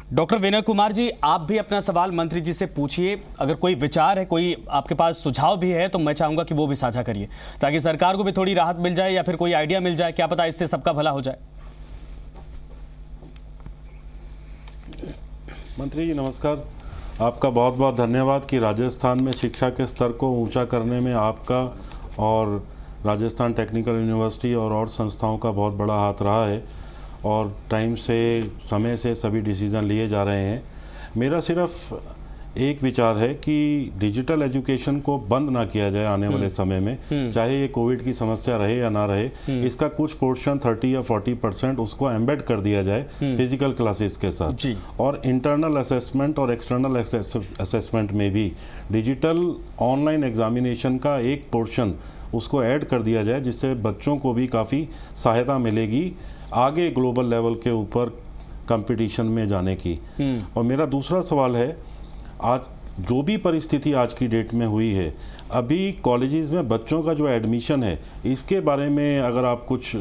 Doctor Vinay Kumar ji, आप भी अपना सवाल मंत्री जी से पूछिए। अगर कोई विचार है, कोई आपके पास सुझाव भी है, तो मैं चाहूंगा कि वो भी साझा करिए, ताकि सरकार को भी थोड़ी राहत मिल जाए या फिर कोई आइडिया मिल जाए। क्या पता इससे सबका भला हो जाए। मंत्री जी नमस्कार। आपका बहुत बहुत धन्यवाद कि राजस्थान में शिक्षा के स्तर को ऊंचा करने में आपका और राजस्थान टेक्निकल यूनिवर्सिटी और संस्थाओं का बहुत बड़ा हाथ रहा है और टाइम से, समय से सभी डिसीज़न लिए जा रहे हैं। मेरा सिर्फ एक विचार है कि डिजिटल एजुकेशन को बंद ना किया जाए आने वाले समय में, चाहे ये कोविड की समस्या रहे या ना रहे। इसका कुछ पोर्शन 30 या 40% उसको एम्बेड कर दिया जाए फिजिकल क्लासेस के साथ, और इंटरनल असेसमेंट और एक्सटर्नल असेसमेंट में भी डिजिटल ऑनलाइन एग्जामिनेशन का एक पोर्शन उसको ऐड कर दिया जाए, जिससे बच्चों को भी काफ़ी सहायता मिलेगी आगे ग्लोबल लेवल के ऊपर कंपटीशन में जाने की। और मेरा दूसरा सवाल है, आज जो भी परिस्थिति आज की डेट में हुई है, अभी कॉलेजेस में बच्चों का जो एडमिशन है, इसके बारे में अगर आप कुछ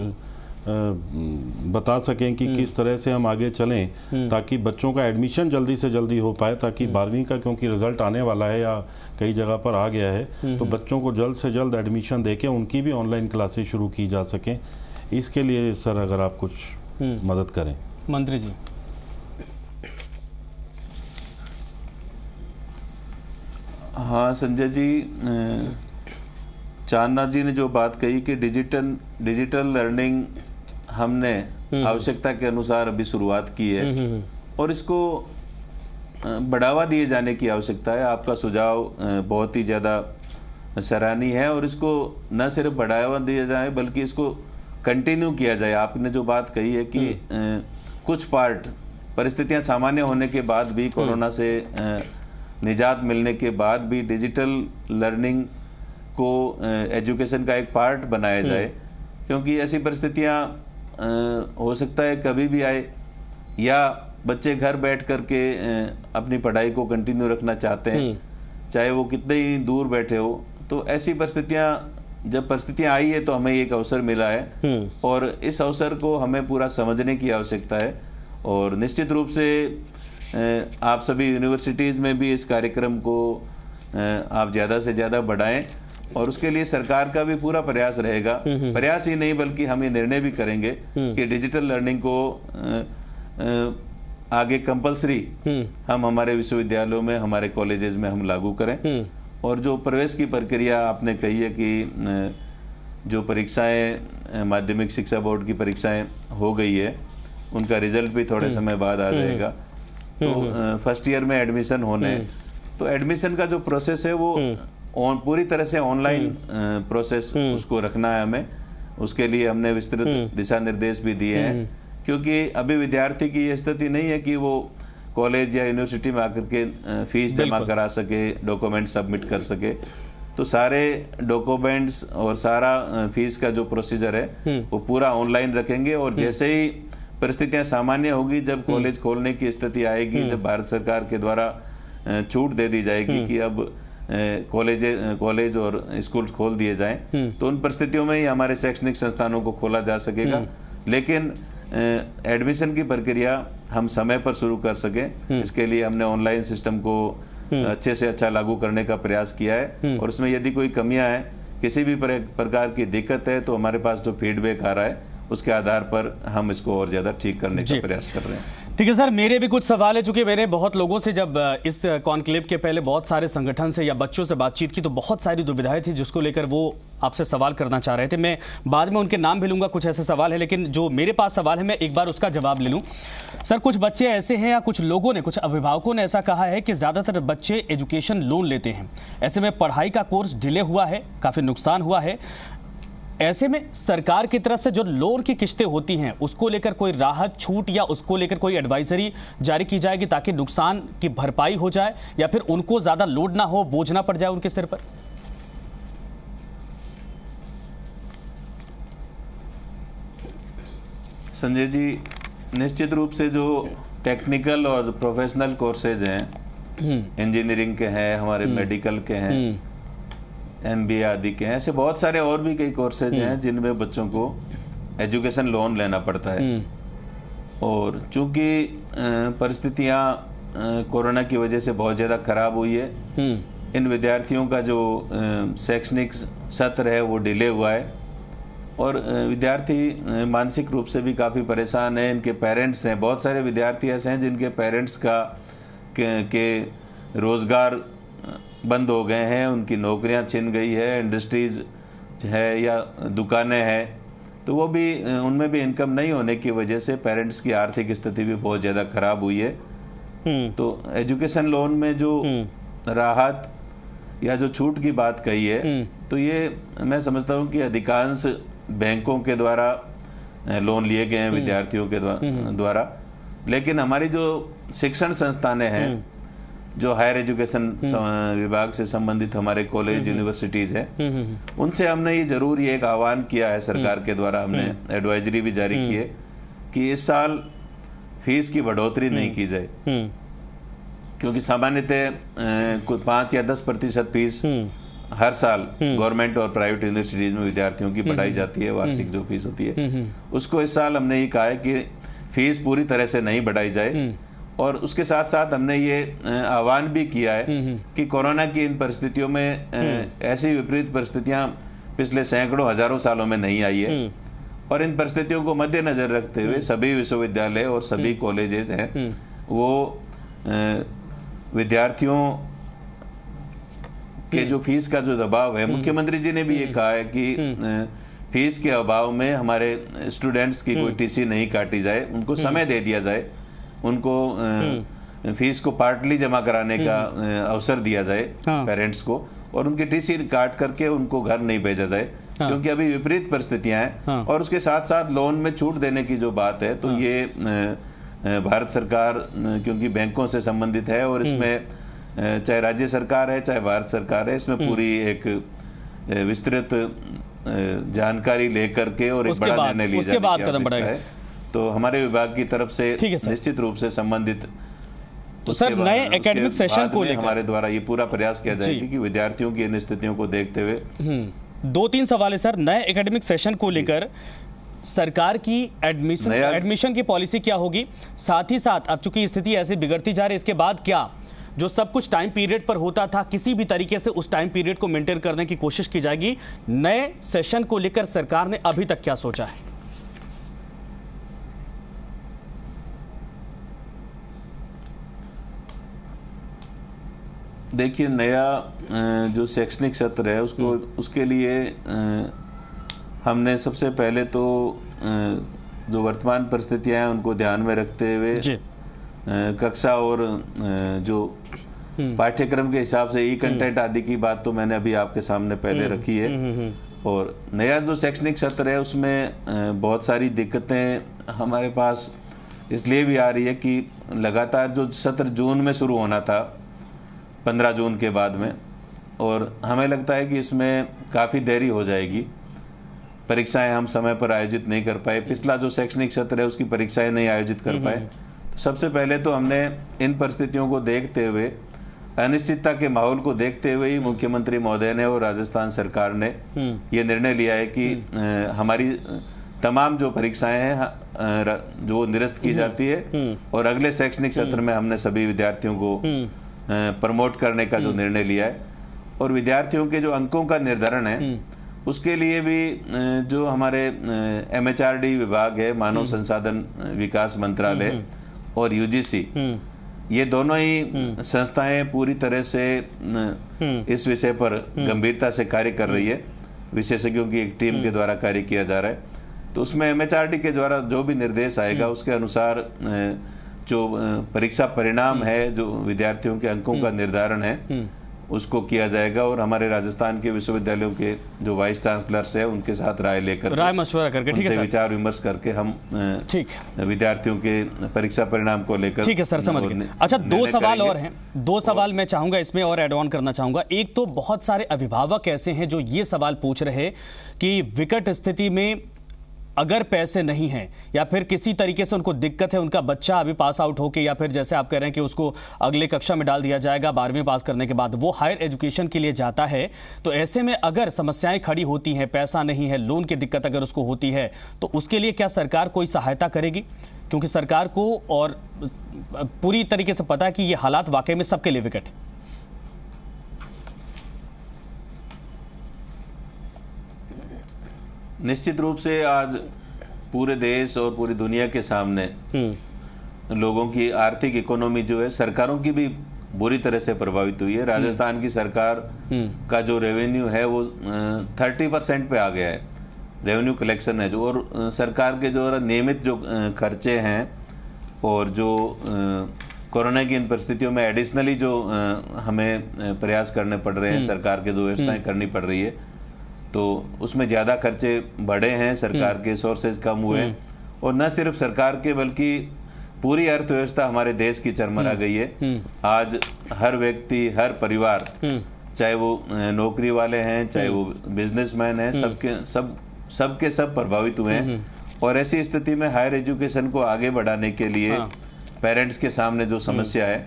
बता सकें कि किस तरह से हम आगे चलें ताकि बच्चों का एडमिशन जल्दी से जल्दी हो पाए, ताकि 12वीं का क्योंकि रिजल्ट आने वाला है या कई जगह पर आ गया है, तो बच्चों को जल्द से जल्द एडमिशन देके उनकी भी ऑनलाइन क्लासेस शुरू की जा सकें। इसके लिए सर अगर आप कुछ मदद करें। मंत्री जी। हाँ संजय जी, चांदनाथ जी ने जो बात कही कि डिजिटल लर्निंग हमने आवश्यकता के अनुसार अभी शुरुआत की है और इसको बढ़ावा दिए जाने की आवश्यकता है। आपका सुझाव बहुत ही ज़्यादा सराहनीय है और इसको न सिर्फ बढ़ावा दिया जाए बल्कि इसको कंटिन्यू किया जाए। आपने जो बात कही है कि कुछ पार्ट परिस्थितियां सामान्य होने के बाद भी, कोरोना से निजात मिलने के बाद भी डिजिटल लर्निंग को एजुकेशन का एक पार्ट बनाया जाए, क्योंकि ऐसी परिस्थितियां हो सकता है कभी भी आए, या बच्चे घर बैठ करके अपनी पढ़ाई को कंटिन्यू रखना चाहते हैं, चाहे वो कितने ही दूर बैठे हो। तो ऐसी जब परिस्थितियां आई है तो हमें एक अवसर मिला है और इस अवसर को हमें पूरा समझने की आवश्यकता है। और निश्चित रूप से आप सभी यूनिवर्सिटीज़ में भी इस कार्यक्रम को आप ज़्यादा से ज़्यादा बढ़ाएं और उसके लिए सरकार का भी पूरा प्रयास रहेगा। प्रयास ही नहीं बल्कि हम ये निर्णय भी करेंगे कि डिजिटल लर्निंग को आगे कंपलसरी हम हमारे विश्वविद्यालयों में, हमारे कॉलेजेस में हम लागू करें। और जो प्रवेश की प्रक्रिया आपने कही है कि जो परीक्षाएं, माध्यमिक शिक्षा बोर्ड की परीक्षाएं हो गई है, उनका रिजल्ट भी थोड़े समय बाद आ जाएगा। तो फर्स्ट ईयर में एडमिशन होने, तो एडमिशन का जो प्रोसेस है वो पूरी तरह से ऑनलाइन प्रोसेस उसको रखना है हमें। उसके लिए हमने विस्तृत दिशा निर्देश भी दिए हैं, क्योंकि अभी विद्यार्थी की ये स्थिति नहीं है कि वो कॉलेज या यूनिवर्सिटी में आकर के फीस जमा करा सके, डॉक्यूमेंट सबमिट कर सके। तो सारे डॉक्यूमेंट्स और सारा फीस का जो प्रोसीजर है वो पूरा ऑनलाइन रखेंगे और जैसे ही परिस्थितियां सामान्य होगी, जब कॉलेज खोलने की स्थिति आएगी, जब भारत सरकार के द्वारा छूट दे दी जाएगी कि अब कॉलेज और स्कूल खोल दिए जाएं, तो उन परिस्थितियों में ही हमारे शैक्षणिक संस्थानों को खोला जा सकेगा। लेकिन एडमिशन की प्रक्रिया हम समय पर शुरू कर सकें, इसके लिए हमने ऑनलाइन सिस्टम को अच्छे से अच्छा लागू करने का प्रयास किया है। और उसमें यदि कोई कमियां हैं, किसी भी प्रकार की दिक्कत है, तो हमारे पास जो फीडबैक आ रहा है उसके आधार पर हम इसको और ज्यादा ठीक करने का प्रयास कर रहे हैं। ठीक है सर, मेरे भी कुछ सवाल है, चूंकि मैंने बहुत लोगों से जब इस कॉन्क्लेव के पहले बहुत सारे संगठन से या बच्चों से बातचीत की, तो बहुत सारी दुविधाएं थी जिसको लेकर वो आपसे सवाल करना चाह रहे थे। मैं बाद में उनके नाम भी लूंगा, कुछ ऐसे सवाल है, लेकिन जो मेरे पास सवाल है मैं एक बार उसका जवाब ले लूं। सर, कुछ बच्चे ऐसे हैं या कुछ लोगों ने, कुछ अभिभावकों ने ऐसा कहा है कि ज्यादातर बच्चे एजुकेशन लोन लेते हैं, ऐसे में पढ़ाई का कोर्स डिले हुआ है, काफी नुकसान हुआ है। ऐसे में सरकार की तरफ से जो लोन की किस्तें होती हैं उसको लेकर कोई राहत, छूट या उसको लेकर कोई एडवाइजरी जारी की जाएगी ताकि नुकसान की भरपाई हो जाए, या फिर उनको ज्यादा लोड ना हो, बोझ ना पड़ जाए उनके सिर पर? संजय जी, निश्चित रूप से जो टेक्निकल और प्रोफेशनल कोर्सेज हैं, इंजीनियरिंग के हैं, हमारे मेडिकल के हैं, MBA आदि के हैं, ऐसे बहुत सारे और भी कई कोर्सेज हैं जिनमें बच्चों को एजुकेशन लोन लेना पड़ता है। और चूंकि परिस्थितियाँ कोरोना की वजह से बहुत ज़्यादा खराब हुई है, इन विद्यार्थियों का जो शैक्षणिक सत्र है वो डिले हुआ है और विद्यार्थी मानसिक रूप से भी काफ़ी परेशान हैं। इनके पेरेंट्स हैं, बहुत सारे विद्यार्थी ऐसे हैं जिनके पेरेंट्स के रोज़गार बंद हो गए हैं, उनकी नौकरियां छिन गई है, इंडस्ट्रीज़ है या दुकानें हैं, तो वो भी उनमें भी इनकम नहीं होने की वजह से पेरेंट्स की आर्थिक स्थिति भी बहुत ज़्यादा खराब हुई है। तो एजुकेशन लोन में जो राहत या जो छूट की बात कही है, तो ये मैं समझता हूँ कि अधिकांश बैंकों के द्वारा लोन लिए गए हैं विद्यार्थियों के द्वारा, लेकिन हमारी जो शिक्षण संस्थानें हैं, जो हायर एजुकेशन विभाग से संबंधित हमारे कॉलेज यूनिवर्सिटीज़ हैं, उनसे हमने ये जरूर ये एक आह्वान किया है सरकार के द्वारा, हमने एडवाइजरी भी जारी की है कि इस साल फीस की बढ़ोतरी नहीं की जाए, क्योंकि सामान्यतः 5 या 10% फीस हर साल गवर्नमेंट और प्राइवेट यूनिवर्सिटीज में विद्यार्थियों की बढ़ाई जाती है, वार्षिक जो फीस होती है उसको इस साल हमने ये कहा है कि फीस पूरी तरह से नहीं बढ़ाई जाए। और उसके साथ साथ हमने ये आह्वान भी किया है कि कोरोना की इन परिस्थितियों में ऐसी विपरीत परिस्थितियां पिछले सैकड़ों हजारों सालों में नहीं आई है, और इन परिस्थितियों को मद्देनजर रखते हुए सभी विश्वविद्यालय और सभी कॉलेजेस हैं वो विद्यार्थियों के जो फीस का जो दबाव है, मुख्यमंत्री जी ने भी ये कहा है कि फीस के अभाव में हमारे स्टूडेंट्स की कोई टीसी नहीं काटी जाए, उनको समय दे दिया जाए, उनको फीस को पार्टली जमा कराने का अवसर दिया जाए पेरेंट्स को, और उनकी टीसी काट करके उनको घर नहीं भेजा जाए, क्योंकि अभी विपरीत परिस्थितियां हैं। और उसके साथ साथ लोन में छूट देने की जो बात है, तो ये भारत सरकार क्योंकि बैंकों से संबंधित है और इसमें चाहे राज्य सरकार है चाहे भारत सरकार है, इसमें पूरी एक विस्तृत जानकारी लेकर के और एक बड़ा निर्णय लिया जाने की आवश्यकता है। तो हमारे विभाग की तरफ से निश्चित रूप से संबंधित तो सर नए एकेडमिक सेशन को लेकर हमारे द्वारा ये पूरा प्रयास किया जाएगा कि विद्यार्थियों की इन स्थितियों को देखते हुए 2-3 सवाल है सर। नए एकेडमिक सेशन को लेकर सरकार की एडमिशन की पॉलिसी क्या होगी, साथ ही साथ अब चूंकि स्थिति ऐसे बिगड़ती जा रही है, इसके बाद क्या जो सब कुछ टाइम पीरियड पर होता था किसी भी तरीके से उस टाइम पीरियड को मेंटेन करने की कोशिश की जाएगी? नए सेशन को लेकर सरकार ने अभी तक क्या सोचा है? देखिए, नया जो शैक्षणिक सत्र है उसके लिए हमने सबसे पहले तो जो वर्तमान परिस्थितियां हैं उनको ध्यान में रखते हुए कक्षा और जो पाठ्यक्रम के हिसाब से ई कंटेंट आदि की बात तो मैंने अभी आपके सामने पहले रखी है। और नया जो शैक्षणिक सत्र है उसमें बहुत सारी दिक्कतें हमारे पास इसलिए भी आ रही है कि लगातार जो सत्र जून में शुरू होना था 15 जून के बाद में, और हमें लगता है कि इसमें काफ़ी देरी हो जाएगी, परीक्षाएं हम समय पर आयोजित नहीं कर पाए, पिछला जो शैक्षणिक सत्र है उसकी परीक्षाएं नहीं आयोजित कर पाए। तो सबसे पहले तो हमने इन परिस्थितियों को देखते हुए, अनिश्चितता के माहौल को देखते हुए ही मुख्यमंत्री महोदय ने और राजस्थान सरकार ने ये निर्णय लिया है कि हमारी तमाम जो परीक्षाएं हैं जो निरस्त की जाती है, और अगले शैक्षणिक सत्र में हमने सभी विद्यार्थियों को प्रमोट करने का जो निर्णय लिया है। और विद्यार्थियों के जो अंकों का निर्धारण है उसके लिए भी जो हमारे MHRD विभाग है, मानव संसाधन विकास मंत्रालय और UGC, ये दोनों ही संस्थाएं पूरी तरह से इस विषय पर गंभीरता से कार्य कर रही है, विशेषज्ञों की एक टीम के द्वारा कार्य किया जा रहा है। तो उसमें MHRD के द्वारा जो भी निर्देश आएगा उसके अनुसार जो परीक्षा परिणाम है, जो विद्यार्थियों के अंकों का निर्धारण है, उसको किया जाएगा। और हमारे राजस्थान के विश्वविद्यालयों के जो वाइस चांसलर्स है उनके साथ राय मशवरा करके ठीक है, विचार विमर्श करके हम ठीक विद्यार्थियों के परीक्षा परिणाम को लेकर ठीक है सर, समझ गए। अच्छा, 2 सवाल और हैं, 2 सवाल मैं चाहूंगा इसमें और एड ऑन करना चाहूंगा। एक तो बहुत सारे अभिभावक ऐसे हैं जो ये सवाल पूछ रहे कि विकट स्थिति में अगर पैसे नहीं हैं या फिर किसी तरीके से उनको दिक्कत है, उनका बच्चा अभी पास आउट होके या फिर जैसे आप कह रहे हैं कि उसको अगले कक्षा में डाल दिया जाएगा 12वीं पास करने के बाद, वो हायर एजुकेशन के लिए जाता है, तो ऐसे में अगर समस्याएं खड़ी होती हैं, पैसा नहीं है, लोन की दिक्कत अगर उसको होती है, तो उसके लिए क्या सरकार कोई सहायता करेगी? क्योंकि सरकार को और पूरी तरीके से पता है कि ये हालात वाकई में सबके लिए विकट है। निश्चित रूप से आज पूरे देश और पूरी दुनिया के सामने लोगों की आर्थिक इकोनॉमी जो है सरकारों की भी बुरी तरह से प्रभावित हुई है। राजस्थान की सरकार का जो रेवेन्यू है वो 30% पे आ गया है, रेवेन्यू कलेक्शन है जो, और सरकार के जो नियमित जो खर्चे हैं और जो कोरोना की इन परिस्थितियों में एडिशनली जो हमें प्रयास करने पड़ रहे हैं, सरकार के जो व्यवस्थाएं करनी पड़ रही है, तो उसमें ज़्यादा खर्चे बढ़े हैं, सरकार के सोर्सेज कम हुए हैं, और न सिर्फ सरकार के बल्कि पूरी अर्थव्यवस्था हमारे देश की चरमरा गई है। आज हर व्यक्ति, हर परिवार, चाहे वो नौकरी वाले हैं, चाहे वो बिजनेसमैन हैं, सबके सब प्रभावित हुए हैं। और ऐसी स्थिति में हायर एजुकेशन को आगे बढ़ाने के लिए पेरेंट्स के सामने जो समस्या है,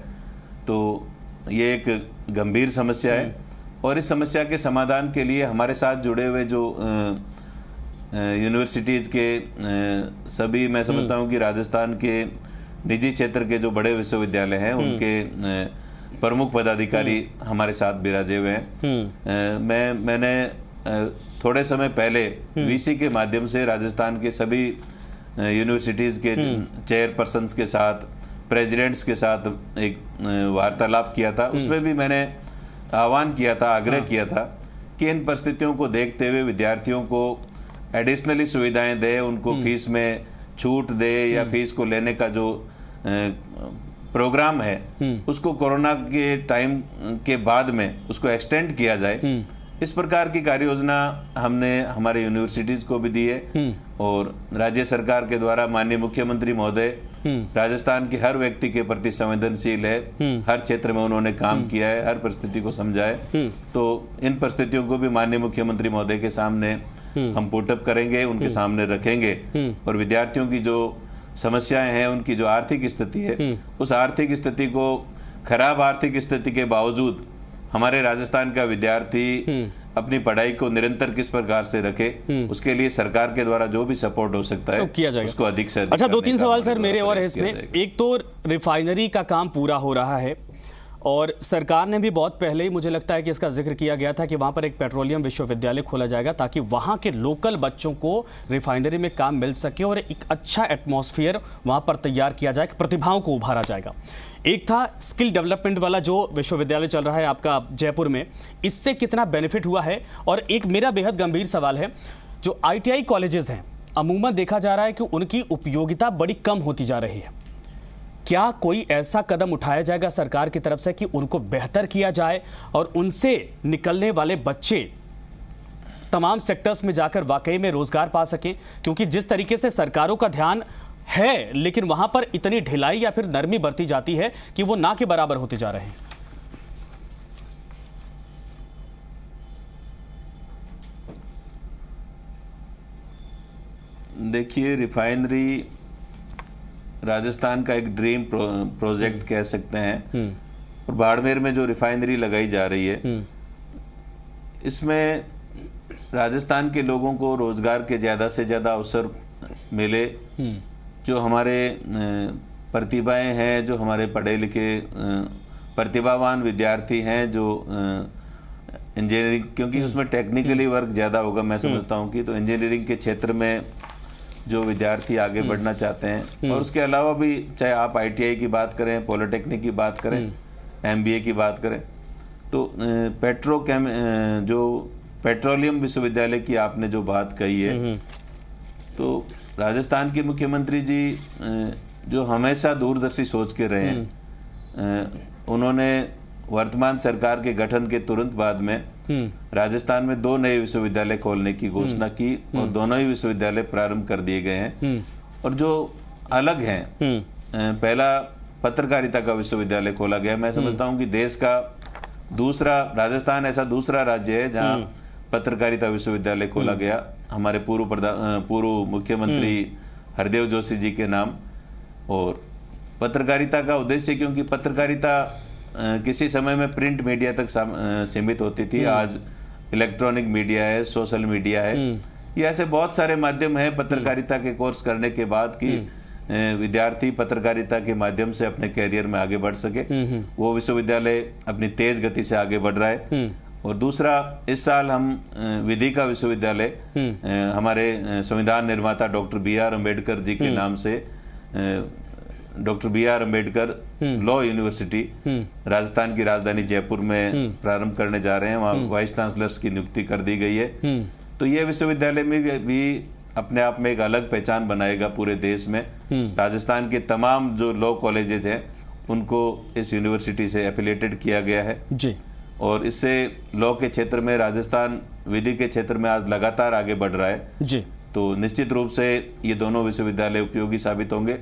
तो ये एक गंभीर समस्या है, और इस समस्या के समाधान के लिए हमारे साथ जुड़े हुए जो यूनिवर्सिटीज़ के सभी, मैं समझता हूँ कि राजस्थान के निजी क्षेत्र के जो बड़े विश्वविद्यालय हैं उनके प्रमुख पदाधिकारी हमारे साथ बिराजे हुए हैं। मैंने थोड़े समय पहले वीसी के माध्यम से राजस्थान के सभी यूनिवर्सिटीज़ के चेयरपर्सन्स के साथ, प्रेसिडेंट्स के साथ एक वार्तालाप किया था। उसमें भी मैंने आह्वान किया था, आग्रह किया था कि इन परिस्थितियों को देखते हुए विद्यार्थियों को एडिशनली सुविधाएं दे, उनको फीस में छूट दे, या फीस को लेने का जो प्रोग्राम है उसको कोरोना के टाइम के बाद में उसको एक्सटेंड किया जाए। इस प्रकार की कार्य योजना हमने हमारे यूनिवर्सिटीज़ को भी दी है, और राज्य सरकार के द्वारा माननीय मुख्यमंत्री महोदय राजस्थान के हर व्यक्ति के प्रति संवेदनशील है, हर क्षेत्र में उन्होंने काम किया है, हर परिस्थिति को समझा है। तो इन परिस्थितियों को भी माननीय मुख्यमंत्री महोदय के सामने हम पुटअप करेंगे, उनके सामने रखेंगे, और विद्यार्थियों की जो समस्याएं हैं, उनकी जो आर्थिक स्थिति है, उस आर्थिक स्थिति को, खराब आर्थिक स्थिति के बावजूद हमारे राजस्थान का विद्यार्थी अपनी पढ़ाई को निरंतर किस प्रकार से रखे, उसके लिए सरकार के द्वारा जो भी सपोर्ट हो सकता है किया जाएगा, उसको अधिक से अधिक। अच्छा, 2-3 सवाल सर मेरे और है इसमें। एक तो रिफाइनरी का काम पूरा हो रहा है, और सरकार ने भी बहुत पहले ही, मुझे लगता है कि इसका जिक्र किया गया था कि वहां पर एक पेट्रोलियम विश्वविद्यालय खोला जाएगा ताकि वहां के लोकल बच्चों को रिफाइनरी में काम मिल सके और एक अच्छा एटमॉस्फेयर वहां पर तैयार किया जाए, प्रतिभाओं को उभारा जाएगा। एक था स्किल डेवलपमेंट वाला जो विश्वविद्यालय चल रहा है आपका जयपुर में, इससे कितना बेनिफिट हुआ है? और एक मेरा बेहद गंभीर सवाल है, जो ITI कॉलेजेस हैं, अमूमन देखा जा रहा है कि उनकी उपयोगिता बड़ी कम होती जा रही है। क्या कोई ऐसा कदम उठाया जाएगा सरकार की तरफ से कि उनको बेहतर किया जाए और उनसे निकलने वाले बच्चे तमाम सेक्टर्स में जाकर वाकई में रोजगार पा सकें? क्योंकि जिस तरीके से सरकारों का ध्यान है, लेकिन वहां पर इतनी ढिलाई या फिर नरमी बरती जाती है कि वो ना के बराबर होते जा रहे हैं। देखिए, रिफाइनरी राजस्थान का एक ड्रीम प्रोजेक्ट कह सकते हैं, और बाड़मेर में जो रिफाइनरी लगाई जा रही है, इसमें राजस्थान के लोगों को रोजगार के ज़्यादा से ज़्यादा अवसर मिले। जो हमारे प्रतिभाएं हैं, जो हमारे पढ़े लिखे प्रतिभावान विद्यार्थी हैं, जो इंजीनियरिंग, क्योंकि उसमें टेक्निकली वर्क ज़्यादा होगा, मैं समझता हूँ कि, तो इंजीनियरिंग के क्षेत्र में जो विद्यार्थी आगे बढ़ना चाहते हैं, और उसके अलावा भी चाहे आप ITI की बात करें, पॉलिटेक्निक की बात करें, MBA की बात करें, तो जो पेट्रोलियम विश्वविद्यालय की आपने जो बात कही है, तो राजस्थान के मुख्यमंत्री जी जो हमेशा दूरदर्शी सोच के रहे हैं, उन्होंने वर्तमान सरकार के गठन के तुरंत बाद में राजस्थान में 2 नए विश्वविद्यालय खोलने की घोषणा की, और दोनों ही विश्वविद्यालय प्रारंभ कर दिए गए हैं। और जो अलग हैं, पहला पत्रकारिता का विश्वविद्यालय खोला गया। मैं समझता हूं कि देश का दूसरा, राजस्थान ऐसा दूसरा राज्य है जहां पत्रकारिता विश्वविद्यालय खोला गया, हमारे पूर्व मुख्यमंत्री हरदेव जोशी जी के नाम। और पत्रकारिता का उद्देश्य, क्योंकि पत्रकारिता किसी समय में प्रिंट मीडिया तक सीमित होती थी, आज इलेक्ट्रॉनिक मीडिया है, सोशल मीडिया है, ये ऐसे बहुत सारे माध्यम हैं पत्रकारिता के कोर्स करने के बाद कि विद्यार्थी पत्रकारिता के माध्यम से अपने कैरियर में आगे बढ़ सके, वो विश्वविद्यालय अपनी तेज गति से आगे बढ़ रहा है। और दूसरा, इस साल हम विधि का विश्वविद्यालय हमारे संविधान निर्माता डॉक्टर B.R. अम्बेडकर जी के नाम से doctor B.R. Ambedkar law university Rajasthan की राजधानी जयपुर में प्रारंभ करने जा रहे हैं। वहाँ वाइस चांसलर्स की नियुक्ति कर दी गई है। तो ये विश्वविद्यालय में भी अपने आप में एक अलग पहचान बनाएगा पूरे देश में। राजस्थान के तमाम जो लॉ कॉलेजेस हैं उनको इस यूनिवर्सिटी से एफिलिएटेड किया गया है जी। और इससे लॉ के क्षेत्र में राजस्थान विधि के क्षेत्र में आज लगातार आगे बढ़ रहा है जी। तो निश्चित रूप से ये दोनों विश्वविद्यालय उपयोगी साबित होंगे।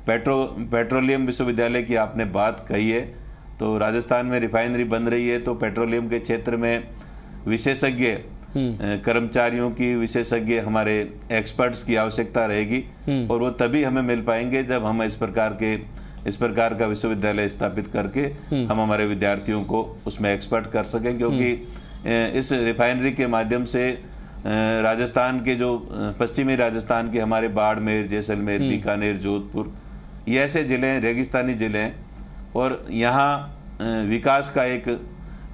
पेट्रोलियम विश्वविद्यालय की आपने बात कही है, तो राजस्थान में रिफाइनरी बन रही है, तो पेट्रोलियम के क्षेत्र में विशेषज्ञ कर्मचारियों की, विशेषज्ञ हमारे एक्सपर्ट्स की आवश्यकता रहेगी और वो तभी हमें मिल पाएंगे जब हम इस प्रकार का विश्वविद्यालय स्थापित करके हम हमारे विद्यार्थियों को उसमें एक्सपर्ट कर सकें। क्योंकि इस रिफाइनरी के माध्यम से राजस्थान के जो पश्चिमी राजस्थान के हमारे बाड़मेर, जैसलमेर, बीकानेर, जोधपुर, ये ऐसे जिले हैं, रेगिस्तानी जिले हैं और यहाँ विकास का एक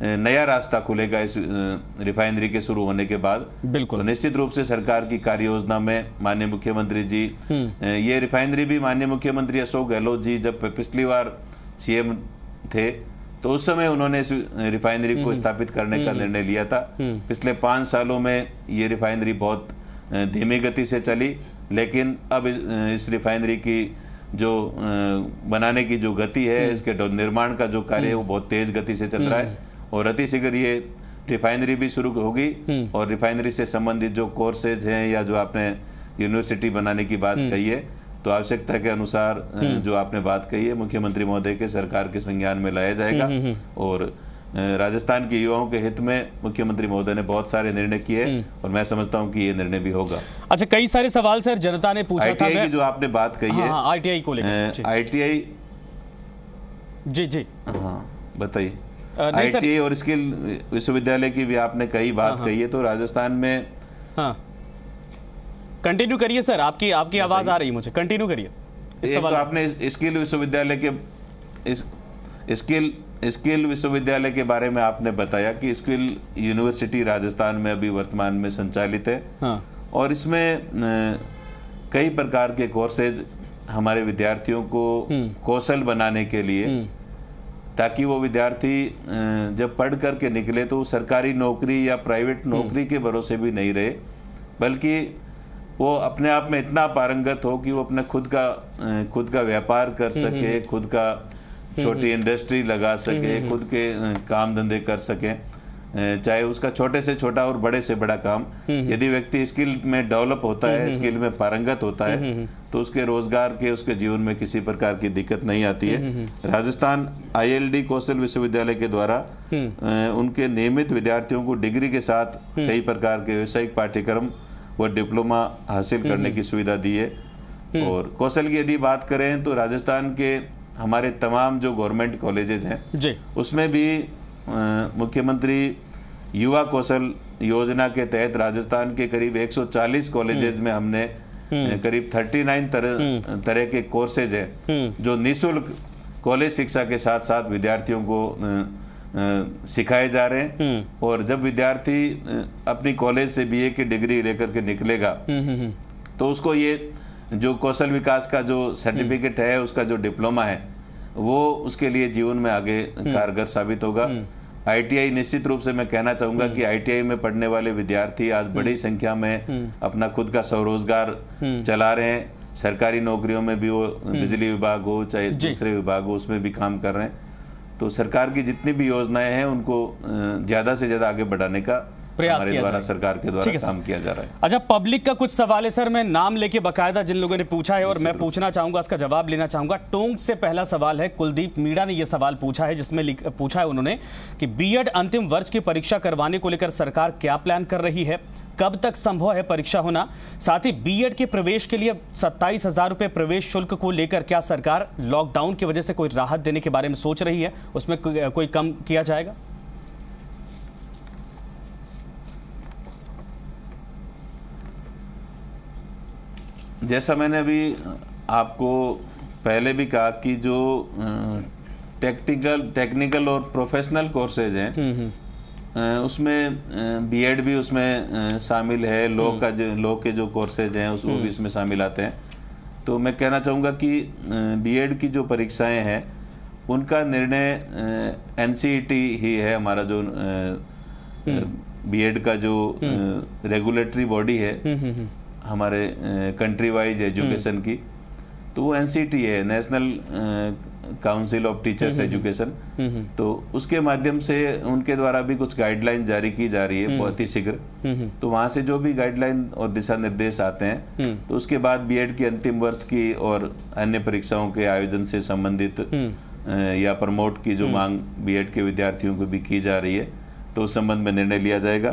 नया रास्ता खुलेगा इस रिफाइनरी के शुरू होने के बाद। बिल्कुल। तो निश्चित रूप से सरकार की कार्य योजना में माननीय मुख्यमंत्री जी, ये रिफाइनरी भी माननीय मुख्यमंत्री अशोक गहलोत जी जब पिछली बार CM थे तो उस समय उन्होंने इस रिफाइनरी को स्थापित करने का निर्णय लिया था। पिछले 5 सालों में ये रिफाइनरी बहुत धीमी गति से चली, लेकिन अब इस रिफाइनरी की जो बनाने की जो गति है, इसके निर्माण का जो कार्य है वो बहुत तेज गति से चल रहा है और अतिशीघ्र ये रिफाइनरी भी शुरू होगी और रिफाइनरी से संबंधित जो कोर्सेज हैं या जो आपने यूनिवर्सिटी बनाने की बात कही है, तो आवश्यकता के अनुसार जो आपने बात कही है मुख्यमंत्री महोदय के सरकार के संज्ञान में लाया जाएगा। और राजस्थान के युवाओं के हित में मुख्यमंत्री महोदय ने बहुत सारे निर्णय किए और मैं समझता हूं कि ये निर्णय भी होगा। अच्छा, कई सारे सवाल सर जनता ने पूछा था। ITI की जो आपने बात कही है, ITI को लेकर, ITI जी हाँ बताइए। ITI और स्किल विश्वविद्यालय की भी आपने कई बात कही है, तो राजस्थान में कंटिन्यू करिए सर, आपकी आवाज आ रही है मुझे, कंटिन्यू करिए। तो आपने स्किल विश्वविद्यालय के स्किल विश्वविद्यालय के बारे में आपने बताया कि स्किल यूनिवर्सिटी राजस्थान में अभी वर्तमान में संचालित है और इसमें कई प्रकार के कोर्सेज हमारे विद्यार्थियों को कौशल बनाने के लिए, ताकि वो विद्यार्थी जब पढ़ करके निकले तो सरकारी नौकरी या प्राइवेट नौकरी के भरोसे भी नहीं रहे, बल्कि वो अपने आप में इतना पारंगत हो कि वो अपना खुद का व्यापार कर सके, खुद का छोटी इंडस्ट्री लगा सके, खुद के काम धंधे कर सके, चाहे उसका छोटे से छोटा और बड़े से बड़ा काम। यदि व्यक्ति स्किल में डेवलप होता है, स्किल में पारंगत होता है, तो उसके रोजगार के, उसके जीवन में किसी प्रकार की दिक्कत नहीं आती है। राजस्थान ILD कौशल विश्वविद्यालय के द्वारा उनके नियमित विद्यार्थियों को डिग्री के साथ कई प्रकार के व्यावसायिक पाठ्यक्रम व डिप्लोमा हासिल करने की सुविधा दी है। और कौशल की यदि बात करें तो राजस्थान के हमारे तमाम जो गवर्नमेंट कॉलेजेस हैं उसमें भी मुख्यमंत्री युवा कौशल योजना के तहत राजस्थान के करीब 140 कॉलेजेस में हमने करीब 39 तरह के कोर्सेज हैं जो निःशुल्क कॉलेज शिक्षा के साथ साथ विद्यार्थियों को सिखाए जा रहे हैं। और जब विद्यार्थी अपनी कॉलेज से BA की डिग्री लेकर के निकलेगा तो उसको ये जो कौशल विकास का जो सर्टिफिकेट है, उसका जो डिप्लोमा है, वो उसके लिए जीवन में आगे कारगर साबित होगा। ITI निश्चित रूप से मैं कहना चाहूंगा कि ITI में पढ़ने वाले विद्यार्थी आज बड़ी संख्या में अपना खुद का स्वरोजगार चला रहे हैं। सरकारी नौकरियों में भी वो बिजली विभाग हो चाहे दूसरे विभाग हो, उसमें भी काम कर रहे हैं। तो सरकार की जितनी भी योजनाएं हैं उनको ज्यादा से ज्यादा आगे बढ़ाने का हमारे द्वारा, सरकार के द्वारा काम किया जा रहा है। अच्छा, पब्लिक का कुछ सवाल है सर, मैं नाम लेके बकायदा जिन लोगों ने पूछा है और मैं पूछना चाहूंगा, उसका जवाब लेना चाहूंगा। टोंक से पहला सवाल है, कुलदीप मीणा ने यह सवाल पूछा है, जिसमें पूछा है उन्होंने कि B.Ed अंतिम वर्ष की परीक्षा करवाने को लेकर सरकार क्या प्लान कर रही है, कब तक संभव है परीक्षा होना, साथ ही B.Ed के प्रवेश के लिए 27,000 रुपए प्रवेश शुल्क को लेकर क्या सरकार लॉकडाउन की वजह से कोई राहत देने के बारे में सोच रही है, उसमें कोई कम किया जाएगा? जैसा मैंने अभी आपको पहले भी कहा कि जो टेक्निकल और प्रोफेशनल कोर्सेज हैं उसमें बीएड भी उसमें शामिल है, लॉ के जो कोर्सेज हैं वो भी इसमें शामिल आते हैं। तो मैं कहना चाहूँगा कि बीएड की जो परीक्षाएं हैं उनका निर्णय एनसीईटी ही है, हमारा जो बीएड का जो रेगुलेटरी बॉडी है हमारे कंट्री वाइज एजुकेशन की, तो वो एनसीईटी है, national council of teachers education. तो उसके माध्यम से उनके द्वारा भी कुछ गाइडलाइन जारी की जा रही है बहुत ही शीघ्र। तो वहाँ से जो भी गाइडलाइन और दिशा निर्देश आते हैं तो उसके बाद बीएड की अंतिम वर्ष की और अन्य परीक्षाओं के आयोजन से संबंधित या प्रमोट की जो मांग बीएड के विद्यार्थियों को भी की जा रही है, तो उस संबंध में निर्णय लिया जाएगा।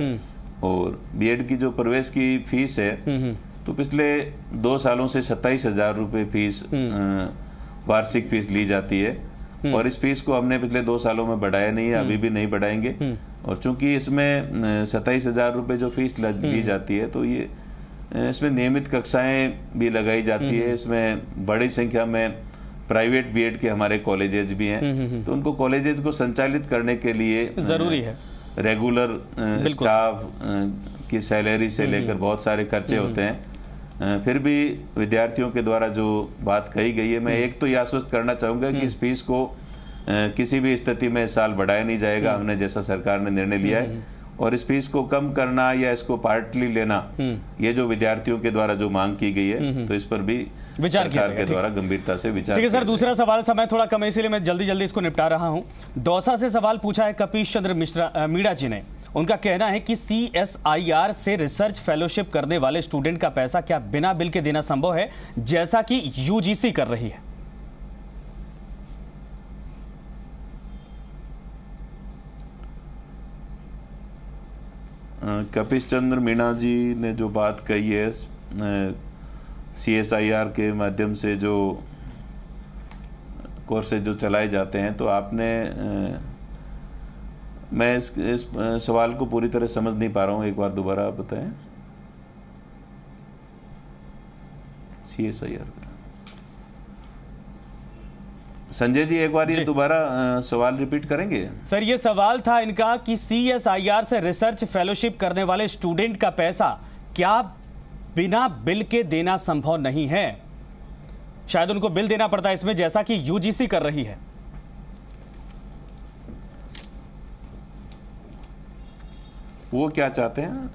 और बीएड की जो प्रवेश की फीस है तो पिछले 2 सालों से 27,000 रुपये फीस वार्षिक फीस ली जाती है और इस फीस को हमने पिछले 2 सालों में बढ़ाया नहीं है, अभी भी नहीं बढ़ाएंगे। और चूंकि इसमें 27,000 रुपये जो फीस ली जाती है तो ये इसमें नियमित कक्षाएं भी लगाई जाती है, इसमें बड़ी संख्या में प्राइवेट बीएड के हमारे कॉलेजेस भी हैं, तो उनको कॉलेजेस को संचालित करने के लिए जरूरी है रेगुलर स्टाफ की सैलरी से लेकर बहुत सारे खर्चे होते हैं। फिर भी विद्यार्थियों के द्वारा जो बात कही गई है, मैं एक तो ये आश्वस्त करना चाहूँगा कि इस फीस को किसी भी स्थिति में इस साल बढ़ाया नहीं जाएगा, हमने जैसा सरकार ने निर्णय लिया है। और इस फीस को कम करना या इसको पार्टली लेना, ये जो विद्यार्थियों के द्वारा जो मांग की गई है तो इस पर भी विचार सरकार के द्वारा गंभीरता से विचार। ठीक है सर, दूसरा सवाल, समय थोड़ा कम है इसलिए मैं जल्दी इसको निपटा रहा हूं। दौसा से सवाल पूछा है कपीश चंद्र मीणा जी ने। उनका कहना है कि CSIR से रिसर्च फेलोशिप करने वाले स्टूडेंट का पैसा क्या बिना बिल के देना संभव है, जैसा कि UGC कर रही है? कपीश चंद्र मीणा जी ने जो बात कही है CSIR के माध्यम से जो कोर्सेज जो चलाए जाते हैं, तो आपने मैं इस सवाल को पूरी तरह समझ नहीं पा रहा हूँ, एक बार दोबारा आप बताएं। CSIR संजय जी एक बार ये दोबारा सवाल रिपीट करेंगे? सर ये सवाल था इनका कि CSIR से रिसर्च फेलोशिप करने वाले स्टूडेंट का पैसा क्या बिना बिल के देना संभव नहीं है? शायद उनको बिल देना पड़ता है इसमें, जैसा कि UGC कर रही है। वो क्या चाहते हैं?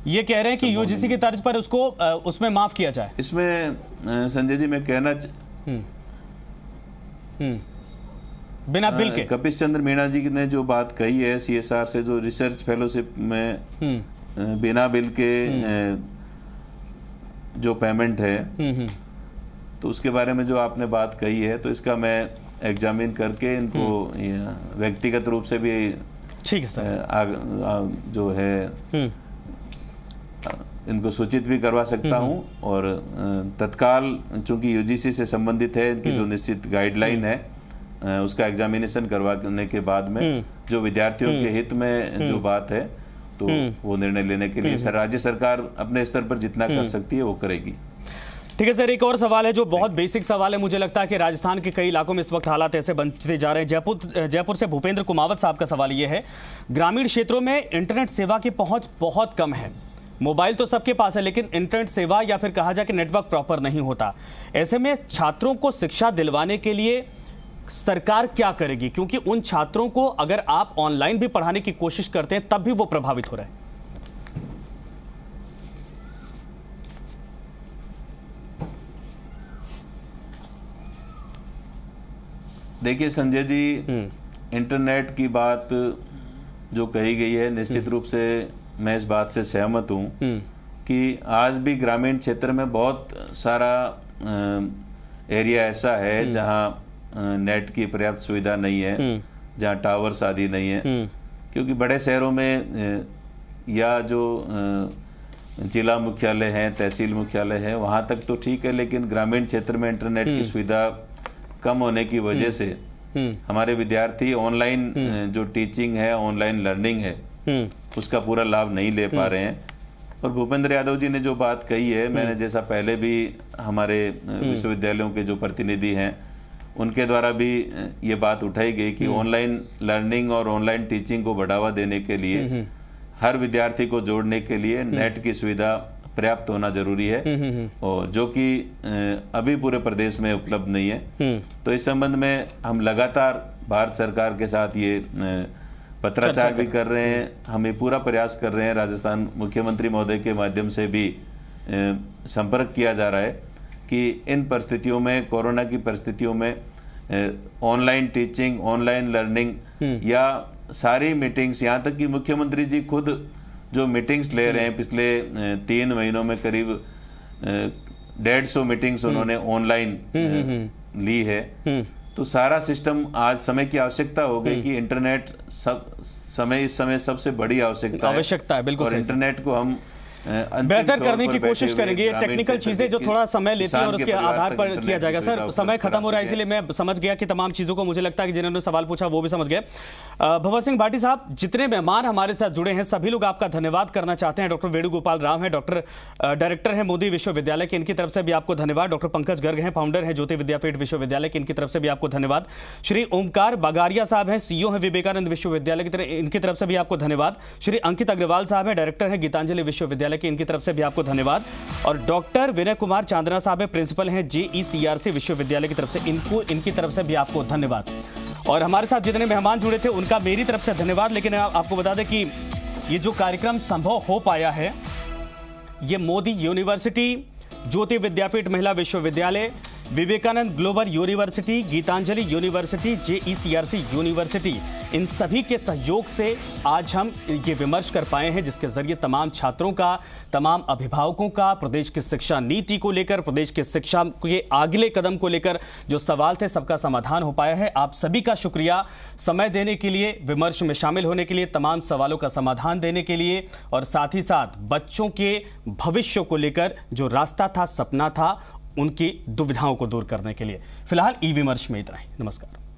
ये कह रहे हैं कि UGC की तर्ज पर उसको उसमें माफ किया जाए। इसमें संजय जी मैं कहना बिना बिल के। कपीश चंद्र मीणा जी ने जो बात कही है CSR से जो रिसर्च फेलोशिप में बिना बिल के जो पेमेंट है, तो उसके बारे में जो आपने बात कही है, तो इसका मैं एग्जामिन करके इनको व्यक्तिगत रूप से भी ठीक है सर जो है इनको सूचित भी करवा सकता हूं। और तत्काल चूंकि UGC से संबंधित है, इनकी जो निश्चित गाइडलाइन है उसका एग्जामिनेशन करवाने के बाद में जो विद्यार्थियों के हित में जो बात है तो वो निर्णय लेने के लिए राज्य सरकार अपने स्तर पर जितना कर सकती है वो करेगी। ठीक है सर, एक और सवाल है जो बहुत बेसिक सवाल है। मुझे लगता है कि राजस्थान के कई इलाकों में इस वक्त हालात ऐसे बनते जा रहे हैं। जयपुर से भूपेंद्र कुमावत साहब का सवाल ये है, ग्रामीण क्षेत्रों में इंटरनेट सेवा की पहुंच बहुत कम है। मोबाइल तो सबके पास है लेकिन इंटरनेट सेवा या फिर कहा जाए कि नेटवर्क प्रॉपर नहीं होता। ऐसे में छात्रों को शिक्षा दिलवाने के लिए सरकार क्या करेगी? क्योंकि उन छात्रों को अगर आप ऑनलाइन भी पढ़ाने की कोशिश करते हैं तब भी वो प्रभावित हो रहे हैं। देखिए संजय जी, इंटरनेट की बात जो कही गई है, निश्चित रूप से मैं इस बात से सहमत हूं कि आज भी ग्रामीण क्षेत्र में बहुत सारा एरिया ऐसा है जहां नेट की पर्याप्त सुविधा नहीं है, जहां टावर्स आदि नहीं है। क्योंकि बड़े शहरों में या जो जिला मुख्यालय हैं, तहसील मुख्यालय है, वहां तक तो ठीक है, लेकिन ग्रामीण क्षेत्र में इंटरनेट की सुविधा कम होने की वजह से हमारे विद्यार्थी ऑनलाइन जो टीचिंग है, ऑनलाइन लर्निंग है, उसका पूरा लाभ नहीं ले पा रहे हैं। और भूपेंद्र यादव जी ने जो बात कही है, मैंने जैसा पहले भी हमारे विश्वविद्यालयों के जो प्रतिनिधि हैं उनके द्वारा भी ये बात उठाई गई कि ऑनलाइन लर्निंग और ऑनलाइन टीचिंग को बढ़ावा देने के लिए हर विद्यार्थी को जोड़ने के लिए नेट की सुविधा पर्याप्त होना जरूरी है, और जो कि अभी पूरे प्रदेश में उपलब्ध नहीं है। तो इस संबंध में हम लगातार भारत सरकार के साथ ये पत्राचार भी कर रहे हैं, हम ये पूरा प्रयास कर रहे हैं, राजस्थान मुख्यमंत्री महोदय के माध्यम से भी संपर्क किया जा रहा है कि इन परिस्थितियों में, कोरोना की परिस्थितियों में ऑनलाइन टीचिंग, ऑनलाइन लर्निंग या सारी मीटिंग्स, यहाँ तक कि मुख्यमंत्री जी खुद जो मीटिंग्स ले रहे हैं पिछले 3 महीनों में करीब 150 मीटिंग्स उन्होंने ऑनलाइन ली है। तो सारा सिस्टम, आज समय की आवश्यकता हो गई कि इंटरनेट इस समय सबसे बड़ी आवश्यकता है, बिल्कुल, और इंटरनेट को हम बेहतर करने की कोशिश करेंगे। ये टेक्निकल चीजें जो थोड़ा समय लेती हैं और उसके आधार पर किया जाएगा। सर, समय खत्म हो रहा है, इसलिए मैं समझ गया कि तमाम चीजों को, मुझे लगता है कि जिन्होंने सवाल पूछा वो भी समझ गए। भंवर सिंह भाटी साहब, जितने मेहमान हमारे साथ जुड़े हैं सभी लोग आपका धन्यवाद करना चाहते हैं। डॉक्टर वेणुगोपाल राव हैं, डायरेक्टर हैं मोदी विश्वविद्यालय के, इनकी तरफ से भी आपको धन्यवाद। डॉक्टर पंकज गर्ग हैं, फाउंडर हैं ज्योति विद्यापीठ विश्वविद्यालय के, इनकी तरफ से भी आपको धन्यवाद। श्री ओमकार बगारिया साहब हैं, सीईओ हैं विवेकानंद विश्वविद्यालय की, इनकी तरफ से भी आपको धन्यवाद। श्री अंकित अग्रवाल साहब हैं, डायरेक्टर हैं गीतांजलि विश्वविद्यालय के, इनकी तरफ से भी आपको धन्यवाद। और डॉक्टर विनय कुमार चांदना साहब है, प्रिंसिपल हैं JECRC विश्वविद्यालय की तरफ से, इनकी तरफ से भी आपको धन्यवाद। और हमारे साथ जितने मेहमान जुड़े थे उनका मेरी तरफ से धन्यवाद। लेकिन आपको बता दें कि ये जो कार्यक्रम संभव हो पाया है, ये मोदी यूनिवर्सिटी, ज्योति Vidyapeeth Mahila Vishwavidyalaya, Vivekananda global university, Gitanjali university, JECRC university, इन सभी के सहयोग से आज हम ये विमर्श कर पाए हैं, जिसके जरिए तमाम छात्रों का, तमाम अभिभावकों का, प्रदेश की शिक्षा नीति को लेकर, प्रदेश की शिक्षा के अगले कदम को लेकर जो सवाल थे सबका समाधान हो पाया है। आप सभी का शुक्रिया समय देने के लिए, विमर्श में शामिल होने के लिए, तमाम सवालों का समाधान देने के लिए, और साथ ही साथ बच्चों के भविष्य को लेकर जो रास्ता था, सपना था, उनकी दुविधाओं को दूर करने के लिए। फिलहाल ई विमर्श में इतना ही। नमस्कार।